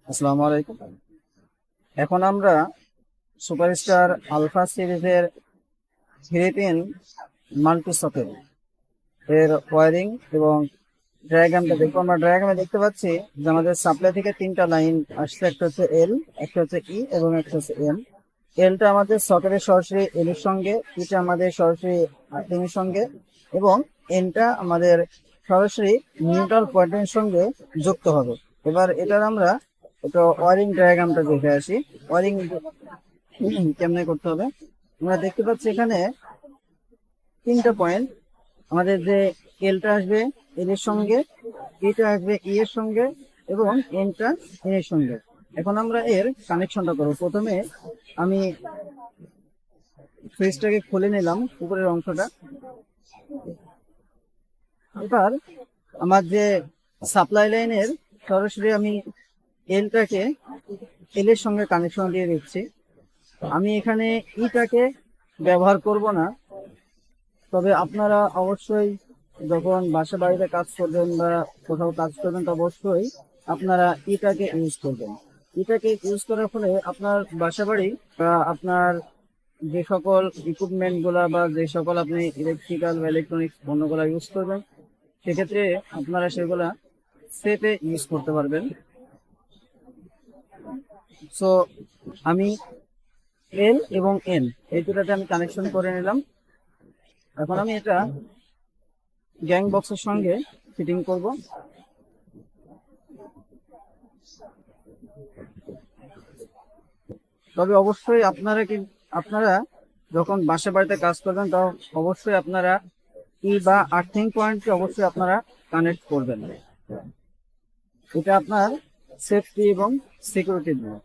আসসালামু আলাইকুম। এখন আমরা সুপারস্টার আলফা সিরিজের 3 পিন মাল্টি সকেট এর ওয়ারিং এবং ডায়াগ্রামটা দেখবো। আমরা ডায়াগ্রামে দেখতে পাচ্ছি যে আমাদের সাপ্লাই থেকে 3টা লাইন আসছে, একটা হচ্ছে এল, একটা হচ্ছে ই এবং একটা হচ্ছে এম। এলটা আমাদের সকেটের সরাসরি এল এর সঙ্গে, ইটা আমাদের সরাসরি আর্থিং এর সঙ্গে এবং এনটা আমাদের সরাসরি নিউট্রাল পয়েন্টের সঙ্গে যুক্ত হবে। এবার এটার আমরা একটা ওয়ারিং ডায়াগ্রামটা দেখে আসি। ওয়ারিং কেমনে করতে হবে আমরা দেখতে পাচ্ছি এখানে 3টা পয়েন্ট। আমাদের যে এলটা আসবে এল এর সঙ্গে, এটা আসবে ই এর সঙ্গে এবং এনটা এন এর সঙ্গে। এখন আমরা এর কানেকশনটা করবো। প্রথমে আমি সুইচটাকে খুলে নিলাম, উপরের অংশটা। এবার আমার যে সাপ্লাই লাইনের সরাসরি আমি এলটাকে এল এর সঙ্গে কানেকশন দিয়ে দিচ্ছি। আমি এখানে ইটাকে ব্যবহার করব না, তবে আপনারা অবশ্যই যখন বাসা বাড়িতে কাজ করবেন বা কোথাও কাজ করবেন তো অবশ্যই আপনারা ইটাকে ইউজ করবেন। ইটাকে ইউজ করার ফলে আপনার বাসা বাড়ি বা আপনার যে সকল ইকুইপমেন্ট গুলা বা যে সকল আপনি ইলেকট্রিক্যাল বা ইলেকট্রনিক্স পণ্যগুলা ইউজ করবেন, সেক্ষেত্রে আপনারা সেগুলা সেফে ইউজ করতে পারবেন। সো আমি এল এবং এন এই দুটাতে আমি কানেকশন করে নিলাম। এখন আমি এটা গ্যাং বক্সের সঙ্গে ফিটিং করব। তবে অবশ্যই আপনারা যখন বাসা বাড়িতে কাজ করবেন তো অবশ্যই আপনারা ই বা আর্থিং পয়েন্টকে অবশ্যই আপনারা কানেক্ট করবেন। এটা আপনার সেফটি এবং সিকিউরিটির জন্য।